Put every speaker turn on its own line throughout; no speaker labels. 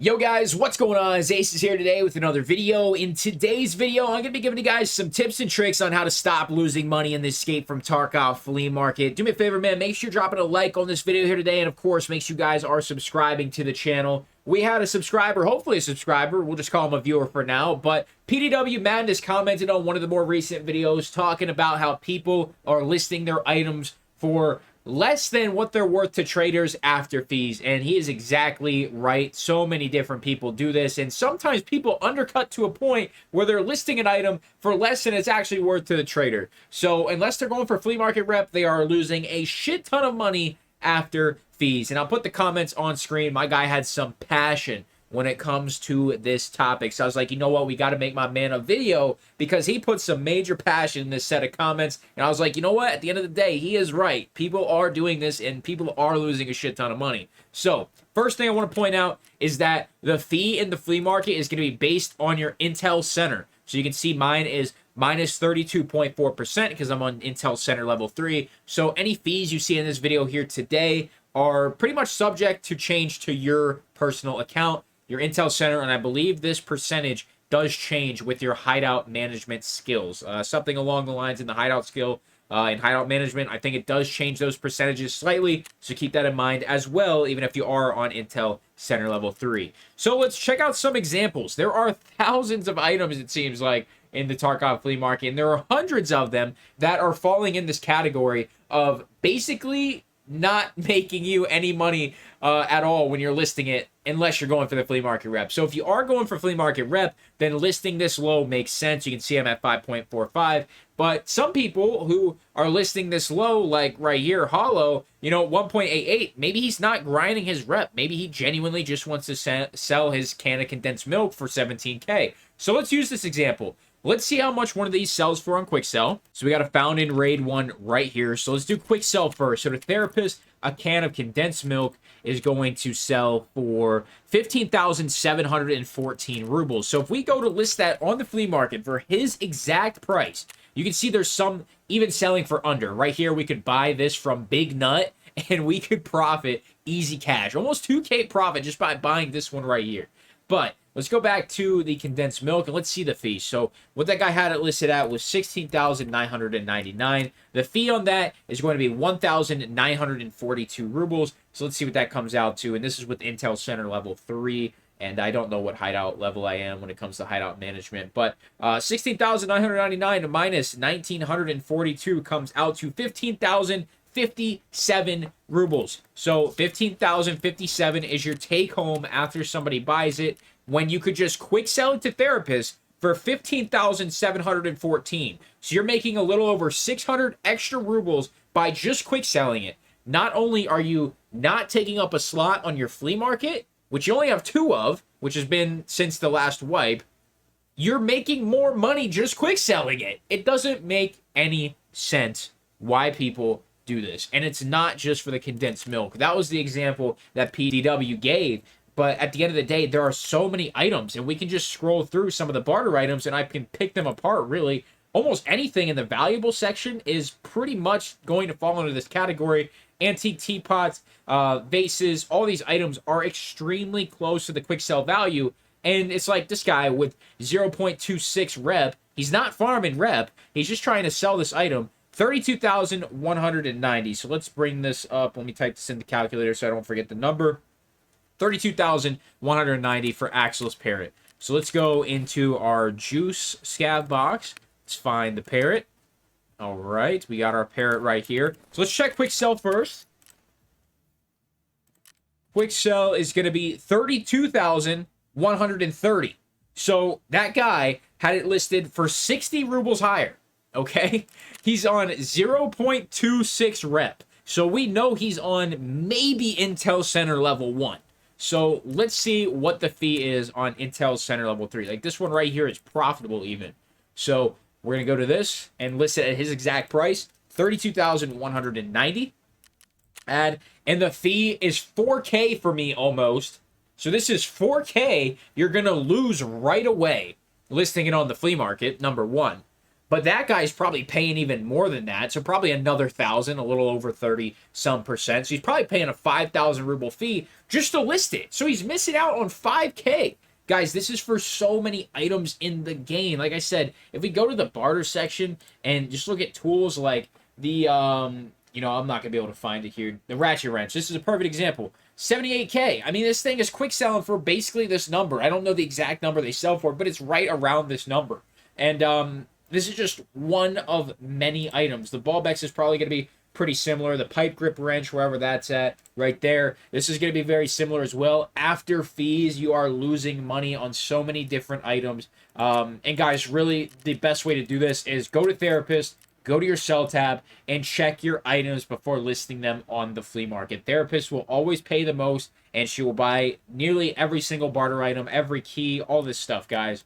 Yo guys, what's going on? Acez is here today with another video. In today's video, I'm going to be giving you guys some tips and tricks on how to stop losing money in the Escape from Tarkov flea market. Do me a favor, man. Make sure you're dropping a like on this video here today. And of course, make sure you guys are subscribing to the channel. We had a subscriber, hopefully a subscriber. We'll just call him a viewer for now. But PDW Madness commented on one of the more recent videos talking about how people are listing their items for less than what they're worth to traders after fees, and he is exactly right. So many different people do this, and sometimes people undercut to a point where they're listing an item for less than it's actually worth to the trader. So unless they're going for flea market rep, they are losing a shit ton of money after fees. And I'll put the comments on screen. My guy had some passion when it comes to this topic. So I was like, you know what? We got to make my man a video because he put some major passion in this set of comments. And I was like, you know what? At the end of the day, he is right. People are doing this and people are losing a shit ton of money. So first thing I want to point out is that the fee in the flea market is going to be based on your Intel Center. So you can see mine is minus 32.4% because I'm on Intel Center level 3. So any fees you see in this video here today are pretty much subject to change to your personal account, your Intel Center, and I believe this percentage does change with your hideout management skills. Something along the lines in the hideout skill, in hideout management, I think it does change those percentages slightly, so keep that in mind as well, even if you are on Intel Center level 3. So let's check out some examples. There are thousands of items, it seems like, in the Tarkov flea market, and there are hundreds of them that are falling in this category of basically not making you any money at all when you're listing it unless you're going for the flea market rep. So if you are going for flea market rep, then listing this low makes sense. You can see I'm at 5.45. But some people who are listing this low, like right here, Hollow, 1.88, maybe he's not grinding his rep. Maybe he genuinely just wants to sell his can of condensed milk for 17K. So let's use this example. Let's see how much one of these sells for on quick sell. So we got a found in raid 1 right here. So let's do quick sell first. So the therapist, a can of condensed milk is going to sell for 15,714 rubles. So if we go to list that on the flea market for his exact price, you can see there's some even selling for under. Right here, we could buy this from Big Nut and we could profit easy cash. Almost 2K profit just by buying this one right here. But let's go back to the condensed milk and let's see the fee. So what that guy had it listed at was 16,999. The fee on that is going to be 1,942 rubles. So let's see what that comes out to. And this is with Intel Center level 3. And I don't know what hideout level I am when it comes to hideout management. But 16,999 minus 1,942 comes out to 15,057 rubles. So 15,057 is your take home after somebody buys it, when you could just quick sell it to therapists for 15,714. So you're making a little over 600 extra rubles by just quick selling it. Not only are you not taking up a slot on your flea market, which you only have 2 of, which has been since the last wipe, you're making more money just quick selling it. It doesn't make any sense why people do this. And it's not just for the condensed milk. That was the example that PDW gave. But at the end of the day, there are so many items, and we can just scroll through some of the barter items, and I can pick them apart, really. Almost anything in the valuable section is pretty much going to fall under this category. Antique teapots, vases, all these items are extremely close to the quick sell value. And it's like this guy with 0.26 rep. He's not farming rep. He's just trying to sell this item. 32,190. So let's bring this up. Let me type this in the calculator so I don't forget the number. 32,190 for Axel's Parrot. So let's go into our juice scav box. Let's find the parrot. All right, we got our parrot right here. So let's check quick sell first. Quick sell is going to be 32,130. So that guy had it listed for 60 rubles higher. Okay, he's on 0.26 rep. So we know he's on maybe Intel Center level 1. So let's see what the fee is on Intel Center level 3. Like this one right here is profitable even. So we're going to go to this and list it at his exact price, 32,190. And the fee is 4K for me almost. So this is 4K you're going to lose right away listing it on the flea market, number 1. But that guy's probably paying even more than that. So probably another 1,000, a little over 30 some percent. So he's probably paying a 5,000 ruble fee just to list it. So he's missing out on 5K. Guys, this is for so many items in the game. Like I said, if we go to the barter section and just look at tools like the, I'm not going to be able to find it here. The ratchet wrench. This is a perfect example. 78K. I mean, this thing is quick selling for basically this number. I don't know the exact number they sell for, but it's right around this number. And, this is just one of many items. The ball bex is probably going to be pretty similar. The pipe grip wrench, wherever that's at, right there. This is going to be very similar as well. After fees, you are losing money on so many different items. And guys, really, the best way to do this is go to Therapist, go to your sell tab, and check your items before listing them on the flea market. Therapist will always pay the most, and she will buy nearly every single barter item, every key, all this stuff, guys.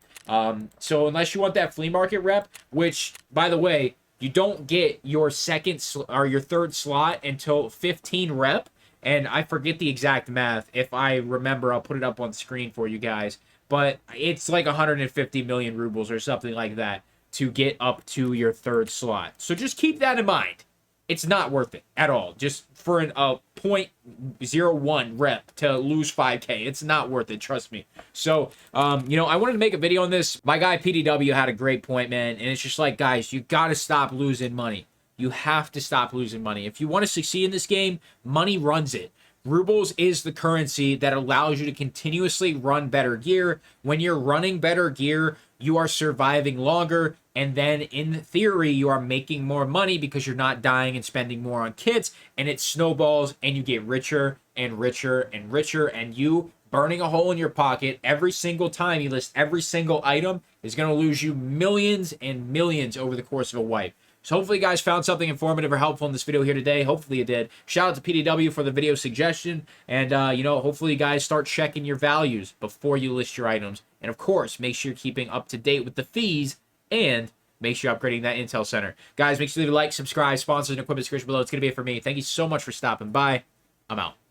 So unless you want that flea market rep, which, by the way, you don't get your your third slot until 15 rep, and I forget the exact math. If I remember, I'll put it up on screen for you guys, but it's like 150 million rubles or something like that to get up to your third slot. So just keep that in mind. It's not worth it at all. Just for a 0.01 rep to lose 5K. It's not worth it, trust me. So, I wanted to make a video on this. My guy PDW had a great point, man. And it's just like, guys, you got to stop losing money. You have to stop losing money. If you want to succeed in this game, money runs it. Rubles is the currency that allows you to continuously run better gear. When you're running better gear, you are surviving longer, and then in theory, you are making more money because you're not dying and spending more on kits, and it snowballs, and you get richer and richer and richer, and you burning a hole in your pocket every single time you list every single item is going to lose you millions and millions over the course of a wipe. So hopefully you guys found something informative or helpful in this video here today. Hopefully you did. Shout out to PDW for the video suggestion. And, hopefully you guys start checking your values before you list your items. And, of course, make sure you're keeping up to date with the fees and make sure you're upgrading that Intel Center. Guys, make sure you leave a like, subscribe, sponsors, and equipment description below. It's going to be it for me. Thank you so much for stopping by. I'm out.